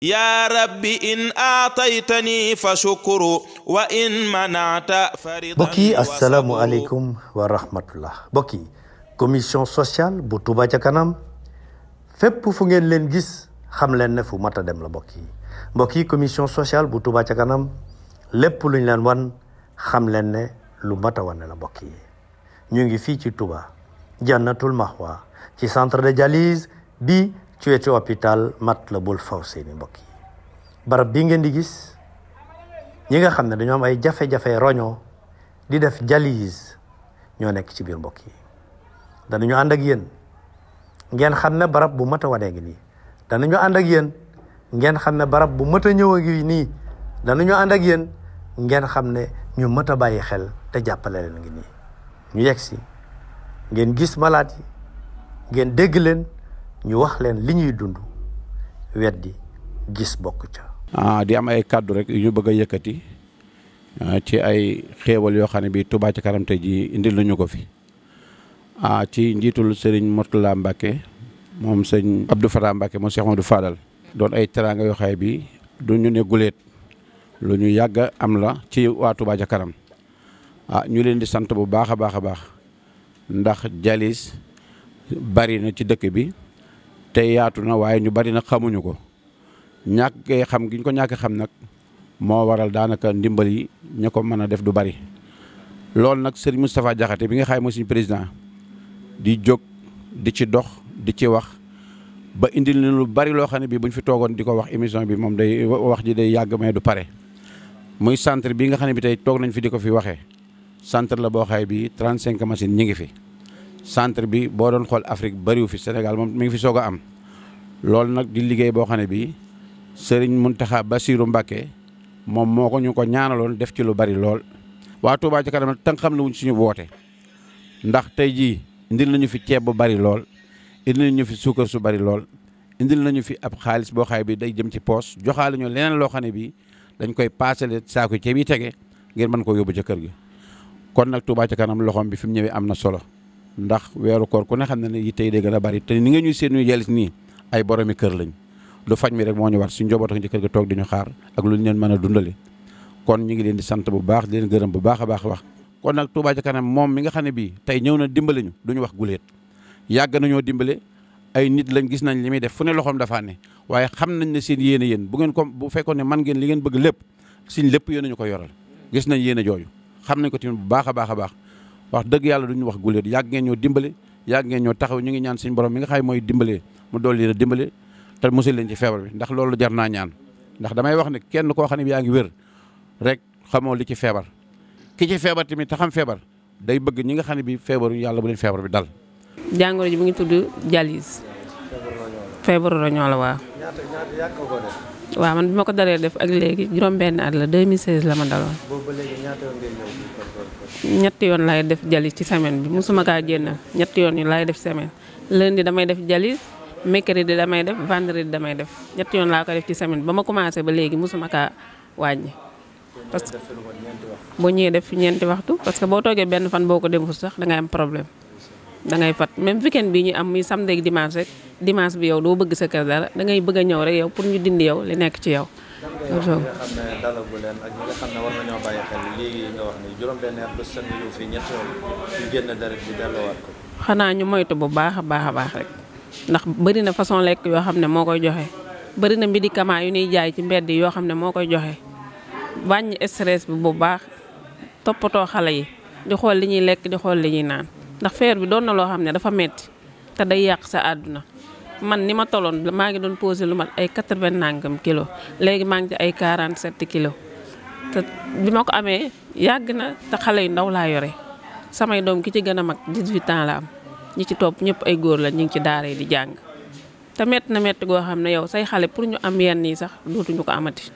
يا رب إن أعطيتني فشكر وإن منعت فرضا. mbokk yi asalaamualeykum wa rahmatullah. mbokk yi commission sociale bu Touba ca kanam fépp fu ngeen leen gis xam leen ne fu mat a dem la. mbokk yi commission sociale bu Touba ca kanam lépp luñ leen wan xam leen ne lu mat a wane la. mbokk yi ñu ngi fii ci Touba Jannatul Mahwa ci centre de dialyse bi ci wetu hôpital Matlaboul Fawzeyni. mbokk yi barab bii ngeen di gis ñi nga xam ne dañoo am ay jafe-jafe roño di def dialyse ñoo nekk ci biir. mbokk yi danañu ànd ak yéen ngeen xam ne barab bu mat a wane ngi nii. danañu ànd ak yéen ngeen xam ne barab bu mat a ñëw a ngi nii. danañu ànd ak yéen ngeen xam ne ñu mat a bàyyi xel te jàppale leen ngi nii. ñu yegg si ngeen gis malade yi ngeen dégg leen ñu wax leen li ñuy dund weddi gis bokk ca. di am ay kàddu rek yu ñu bëgg a yëkkati ci ay xéewal yoo xam ne bi Touba ca kanam tey ji indil nañu ko fi ci njiitul Serigne Mourtala Mbacke moom sëñ Abdou Fatah Mbacke moom Cheikh Amadou Fadal doon ay teraanga yoo xam ne bi du ñu ne guleet lu ñu yàgg am la ci waa Touba ca kanam ñu leen di sant bu baax a baax a baax ndax dialyse bari na ci dëkk bi te yaatu na waaye ñu bari na xamuñu ko. ñàkk xam gi ñu ko ñàkk xam nag moo waral daanaka ndimbal yi ñu ko mën a def du bari loolu nag Serigne Moustapha Diakhaté bi nga xam mooy suñu président di jóg di ci dox di ci wax ba indil na lu bari loo xam ne bii bu ñu fi toogoon di ko wax émission bi moom day wax ji day yàgg mais du pare. muy centre bi nga xam ne bi tey toog nañ fi di ko fi waxee centre la boo xaye bi 35 machines ñi ngi fi. centre bi boo doon xool Afrique bariwu fi Sénégal moom mi ngi fi soog a am loolu nag di liggéey boo xam ne bii Serigne Mountakha Bassirou Mbacké moom moo ko ñu ko ñaanaloon def ci lu bari lool. waa Touba ca kanam tan xam la wuñ suñu woote ndax tey jii indil nañu fi ceeb bu bari lool indil nañu fi suukar su bari lool indil nañu fi ab xaalis boo xaye bi day jëm ci poos joxaale ñu leneen loo xam ne bii dañ koy paasale saako ceeb yi tege ngir mën ko yóbbu ca kër gi. kon nag Touba ca kanam loxoom bi fi mu ñëwee am na solo ndax weeru koor ku ne xam ne ne yi tey day gën a bari te ni nga ñuy seen ñu yelis nii ay boromi kër lañ lu faj mi rek moo ñu war suñu njaboot ak ci kër ga toog di ñu xaar ak lu ñu leen mën a dundale kon ñu ngi leen di sant bu baax di leen gërëm bu baax a baax a wax. kon nag Touba ca kanam moom mi nga xam ne bii tey ñëw na dimbale ñu duñu wax guleet yàgg nañoo dimbale ay nit lañ gis nañ li muy def fu ne loxoom dafaa ne waaye xam nañ ne seen yéene yéen bu ngeen ko bu fekkoon ne man ngeen li ngeen bëgg lépp suñ lépp yéen ñu ko yoral gis nañ yéene jooju xam nañ ko tamit bu baax a baax a baax wax dëgg yàlla duñu wax guleet yàgg ngeen ñoo dimbale yàgg ngeen ñoo taxaw ñu ngi ñaan suñu borom mi nga xam mooy dimbale mu dool leen a dimbale te musal leen ci feebar bi ndax loolu jar naa ñaan ndax damay wax ne kenn koo xam ne bi yaa ngi wér rek xamoo li ci feebar ki ci feebar tamit te xam feebar day bëgg ñi nga xam ne bi feebaru yàlla bu leen feebar bi dal. jàngoro ji mu ngi tudd dialyse. feebaru roñoo la waaw. waaw man bi ma ko daree def ak léegi juróom-benn at la 2016 la ma daloon. ñetti yoon laay def dialyse ci semaine bi musuma kaa génn ñetti yoon yi laay def semaine lundi damay def dialyse mercredi damay def vendredi damay def ñetti yoon laa ko def ci semaine ba ma commencé ba léegi musuma kaa wàññi. parce que boo ñëwee def fi ñeenti waxtu parce que boo toogee benn fan boo ko deful sax da ngay am problème da ngay fat même weekend bi ñu am muy samedi ak dimanche rek dimanche bi yow doo bëgg sa kër dara da ngay bëgg a ñëw rek yow pour ñu dindi yow li nekk ci yow. nga xam ne dalagu leen ak ñi nga xam ne war nañoo bàyyi xel léegi nga wax ni juróom-benn at ba sën ñëw fii ñetti yoon ñu génn deret bi delloowaat ko. xanaa ñu moytu bu baax a baax rek ndax bëri na façon lekk yoo xam ne moo koy joxe bëri na médicament yu ñuy jaay ci mbedd yoo xam ne moo koy joxe wàññi stress bi bu baax toppatoo xale yi di xool li ñuy lekk di xool li ñuy naan ndax feer bi doon na loo xam ne dafa metti te day yàq sa àdduna man ni ma tolloon maa ngi doon posé lu mat ay 80 nangam kilos léegi maa ngi ci ay 47 kilos te bi ma ko amee yàgg na te xale yu ndaw laa yore samay doom ki ci gën a mag 18 ans la am ñi ci topp ñëpp ay góor la ñu ngi ci daara yi di jàng te métti na métti goo xam ne yow say xale pour ñu am yenn yi sax dootuñu ko amati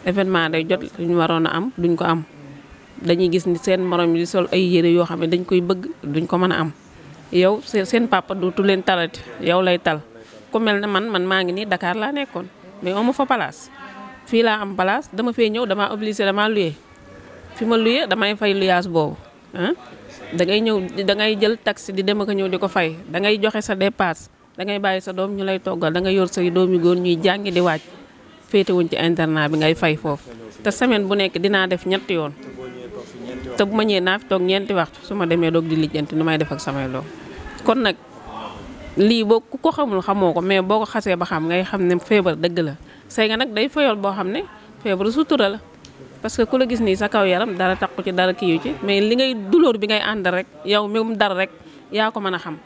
événement day jot ñu waroon a am duñ ko am dañuy gis ni seen morom yi di sol ay yére yoo xam ne dañ koy bëgg duñ ko mën a am yow seen papa dootu leen talati yow lay tal ku mel ne man maa ngi nii Dakar laa nekkoon mais amu fa place fii laa am place dama fee ñëw damaa obligé damaa luyee fi ma luyee damay fay luyaas boobu da ngay ñëw da ngay jël taxi di dem ak ñëw di ko fay da ngay joxe sa dépasse da ngay bàyyi sa doom ñu lay toggal da ngay yor say doom yu góor ñuy jàngi di wàcc féetewuñ ci internat bi ngay fay foofu te semaine bu nekk dinaa def ñetti yoon te bu ma ñëwee naa fi toog ñeenti waxtu su ma demee doog di lijjanti nu may def ak samay doom kon nag lii boo ku ko xamul xamoo ko mais boo ko xasee ba xam ngay xam ne feebar dëgg la say nga nag day fayool boo xam ne feebaru sutura la parce que ku la gis nii sa kaw yaram dara takku ci dara kiiwu ci mais li ngay douleur bi ngay ànd rek yow mi mu dara rek yaa ko mën a xam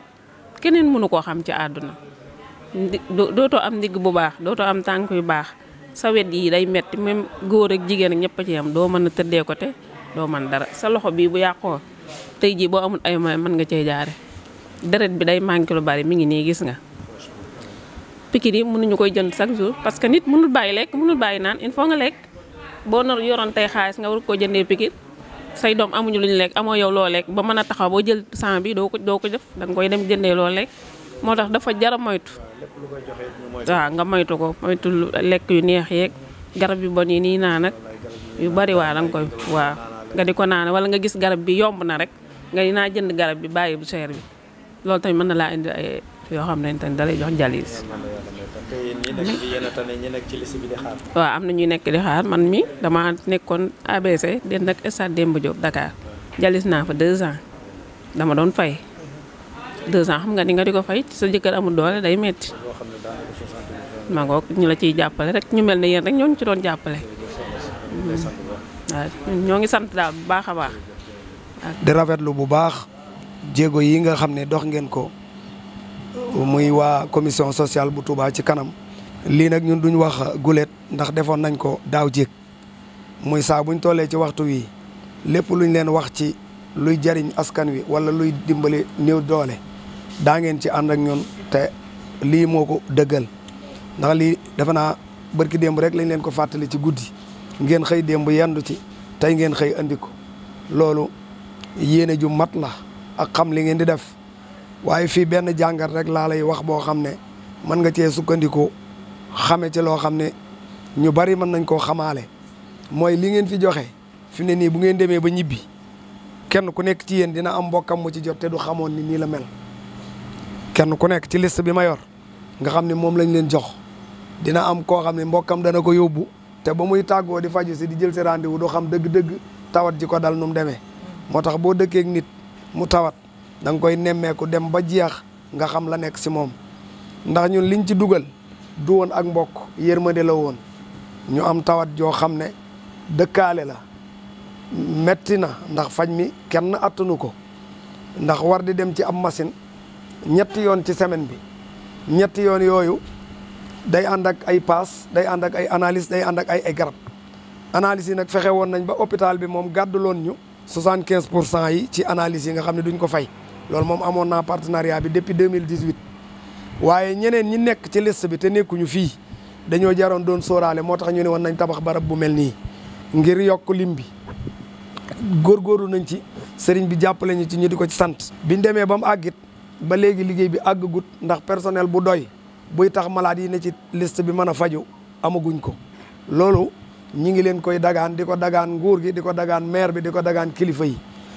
keneen mënu koo xam ci àdduna dootoo am ndigg bu baax dootoo am tànk yu baax sa wet yi day metti même góor ak jigéen ak ñëpp a ci yam doo mën a tëddee ko te doo mën dara sa loxo bii bu yàqoo tey jii boo amul ay moyens mën nga cee jaare deret bi day manqué lu bari mi ngi nii gis nga pikir yi mënuñu koy jënd chaque jour parce que nit mënul bàyyi lekk mënul bàyyi naan il faut nga lekk boo nar yoroon tey xaalis nga war koo jëndee pikir say doom amuñu lu ñu lekk amoo yow loo lekk ba mën a taxaw boo jël sang bi doo ko def da nga koy dem jëndee loo lekk moo tax dafa jara moytu waaw nga moytu ko moytu lekk yu neex yeeg garab yu bon yi nii naan nag yu bari waa da nga koy waaw nga di ko naan wala nga gis garab bi yomb na rek nga dinaa jënd garab bi bàyyi bu cher bi loolu tamit mën na laa indi ay yoo xam ne tamit da lay jox jalis waaw am na ñuy nekk di xaar man mi dama nekkoon ABC den ak stade Demba Diop Dakar jalis naa fa 2 ans dama doon fay 2 ans xam nga ni nga di ko fay sa jëkkër amul doole day metti ma ngoog ñu la ciy jàppale rek ñu mel ne yéen rek ñoo ñu ci doon jàppale waaw ñoo ngi sant daal bu baax a baax di rafetlu bu baax jéego yi nga xam ne dox ngeen ko muy waa commission sociale bu Touba ci kanam lii nag ñun duñ wax gulet ndax defoon nañ ko daaw jéeg muy saa buñ tollee ci waxtu wi lépp luñ leen wax ci luy jariñ askan wi wala luy dimbali néew doole daa ngeen ci ànd ak ñun te lii moo ko dëggal ndax lii defe naa barki démb rek lañ leen ko fàttali ci guddi ngeen xëy démb yendu ci tey ngeen xëy andi ko loolu yéene ju mat la ak xam li ngeen di def waaye fii benn jàngat rek laa lay wax boo xam ne mën nga cee sukkandiku xame ci loo xam ne ñu bari mën nañ koo xamaale mooy li ngeen fi joxe fi ne nii bu ngeen demee ba ñibbi kenn ku nekk ci yéen dina am mbokkam mu ci jot te du xamoon ni nii la mel kenn ku nekk ci liste bi ma yor nga xam ne moom lañ leen jox dina am koo xam ne mbokkam dana ko yóbbu te ba muy tàggoo di faju si di jël si rendez-vous doo xam dëgg-dëgg tawat ji ko dal nu mu demee moo tax boo dëkkeek nit mu tawat da nga koy nemmeeku dem ba jeex nga xam la nekk si moom ndax ñun liñ ci dugal du woon ak mbokk yërmande la woon ñu am tawat joo xam ne dëkkaale la metti na ndax faj mi kenn attanu ko ndax war di dem ci am machine 3 yoon ci semaine bi 3 yoon yooyu day ànd ak ay paas day ànd ak ay analyse day ànd ak ay garab analyse yi nag fexe woon nañ ba hôpital bi moom gàdduloon ñu 75% yi ci analyse yi nga xam ne duñ ko fay loolu moom amoon naa partenariat bi depuis 2018 waaye ñeneen ñi nekk ci liste bi te nekkuñu fii dañoo jaroon doon sóoraale moo tax ñu ne woon nañ tabax barab bu mel nii ngir yokk lim bi góorgóorlu nañ ci sëriñ bi jàppale ñu ci ñu di ko ci sant biñ demee ba mu àggit ba léegi liggéey bi àggagut ndax personnel bu doy buy tax malade yi ne ci liste bi mën a faju amaguñ ko loolu ñi ngi leen koy dagaan di ko dagaan nguur gi di ko dagaan maire bi di ko dagaan kilifa yi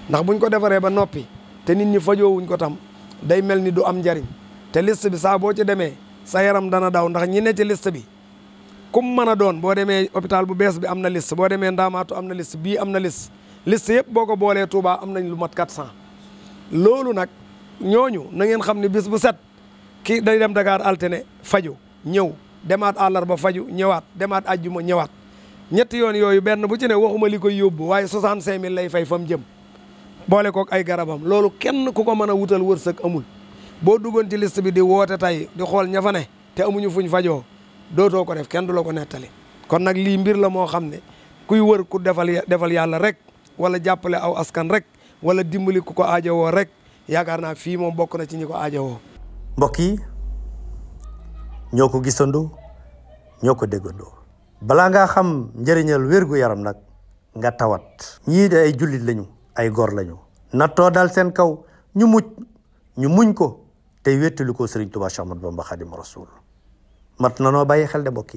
ndax buñ ko defaree ba noppi te nit ñi fajoowuñ ko tam day mel ni du am njariñ te liste bi saa boo ci demee sa yaram dana daw ndax ñi ne ci liste bi kum mën a doon boo demee hôpital bu bees bi am na liste boo demee Ndaamaatu am na liste bii am na liste yëpp boo ko boolee Touba am nañ lu mat 400 loolu nag ñooñu na ngeen xam ne bis bu set kii day dem Dakar altine faju ñëw demaat àllarba faju ñëwaat demaat ajjuma ñëwaat 3 yoon yooyu benn bu ci ne waxuma li koy yóbbu waaye 65000 lay fay fa mu jëm boole kook ay garabam loolu kenn ku ko mën a wutal wërsëg amul boo duggoon ci liste bi di woote tey di xool ña fa ne te amuñu fuñ fajoo dootoo ko def kenn du la ko nettali kon nag lii mbir la moo xam ne kuy wër ku defal yàlla rek wala jàppale aw askan rek wala dimbali ku ko aajowoo rek yaakaar naa fii moom bokk na ci ñi ko aajowoo. mbokk yi ñoo ko gisandoo ñoo ko déggandoo balaa ngaa xam njëriñal wérgu yaram nag nga tawat ñii de ay jullit lañu ay góor lañu nattoo dal seen kaw ñu muñ ko tey wéttali ko Sëriñ Tuubaa Séex Ahmadu Bamba Xaadimu Rasuul mat na noo bàyyi xel de mbokk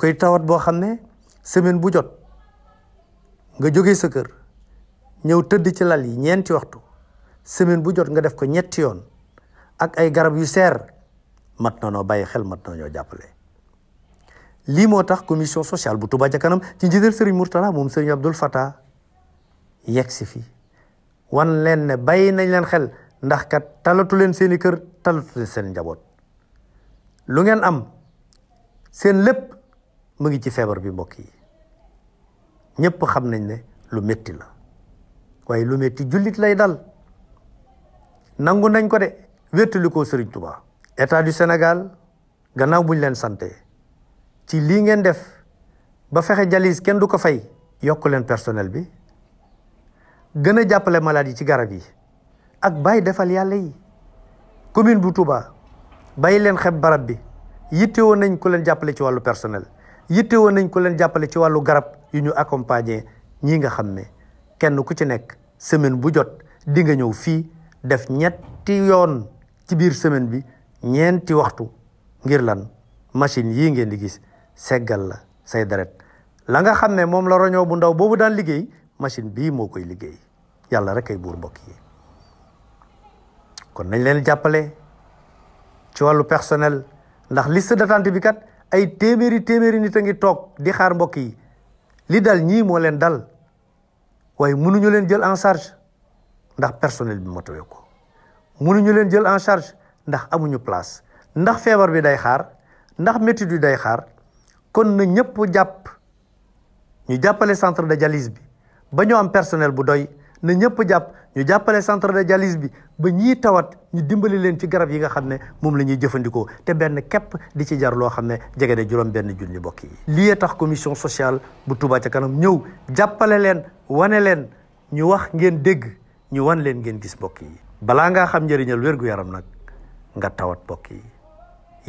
yi tawat boo xam ne semaine bu jot nga jógee sa kër ñëw tëdd ci lal yi 4 waxtu semaine bu jot nga def ko 3 yoon ak ay garab yu seer mat na noo bàyyi xel mat na ñoo jàppale lii moo tax commission sociale bu Touba ca kanam ci njiital Serigne Mourtala moom Serigne Abdoul Fattah yegg si fi wan leen ne bàyyi nañ leen xel ndax kat talatu leen seeni kër talatu leen seen njaboot lu ngeen am seen lépp mu ngi ci feebar bi mbokk yi ñëpp xam nañ ne lu métti la waaye lu métti jullit lay dal nangu nañ ko de wéttali ko Serigne Touba. État du Sénégal gannaaw buñ leen santé ci lii ngeen def ba fexe jalis kenn du ko fay yokk leen personnel bi gën a jàppale malade yi ci garab yi ak bàyyi defal yàlla yi commune bu Touba bàyyi leen xeb barab bi yittewoo nañ ko leen jàppale ci wàllu personnel yittewoo nañ ko leen jàppale ci wàllu garab yu ñu accompagner ñii nga xam ne kenn ku ci nekk semaine bu jot di nga ñëw fii def ñetti yoon ci biir semaine bi ñeenti waxtu ngir lan machine yii ngeen di gis seggal la say deret la nga xam ne moom la roñoo bu ndaw boobu daan liggéey machine bii moo koy liggéey yàlla rek ay buur mbokk yi kon nañ leen jàppale ci wàllu personnel ndax liste d'attente bi kat ay téeméeri nit a ngi toog di xaar mbokk yi li dal ñii moo leen dal waaye mënuñu leen jël en charge ndax personnel bi matawee ko mënuñu leen jël en charge ndax amuñu place ndax feebar bi day xaar ndax métit bi day xaar kon na ñëpp jàpp ñu jàppale centre de dialyse bi ba ñu am personnel bu doy na ñëpp jàpp ñu jàppale centre de dialyse bi ba ñii tawat ñu dimbali leen ci garab yi nga xam ne moom la ñuy jëfandikoo te benn képp di ci jar loo xam ne jege de juróom benn junni mbokk yi. lii tax commission sociale bu Touba ca kanam ñëw jàppale leen wane leen ñu wax ngeen dégg ñu wan leen ngeen gis mbokk yi. balaa ngaa xam njëriñal wér-gu-yaram nag nga tawat mbokk yi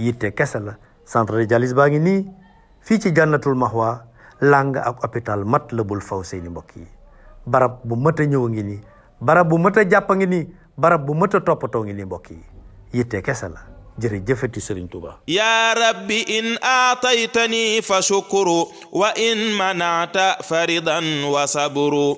yitte kese la centre de dialyse baa ngi nii fii ci Jannatul Mahwa lang ak hôpital Matlaboul Fawzeyni mbokk yi barab bu mët a ñëw a ngi nii barab bu mët a jàpp a ngi nii barab bu mët a toppatoo ngi nii mbokk yi yitte kese la jërëjëfati Serigne Touba. ya rabbi in aataytani fa shukru wa in manata faridan wa sabru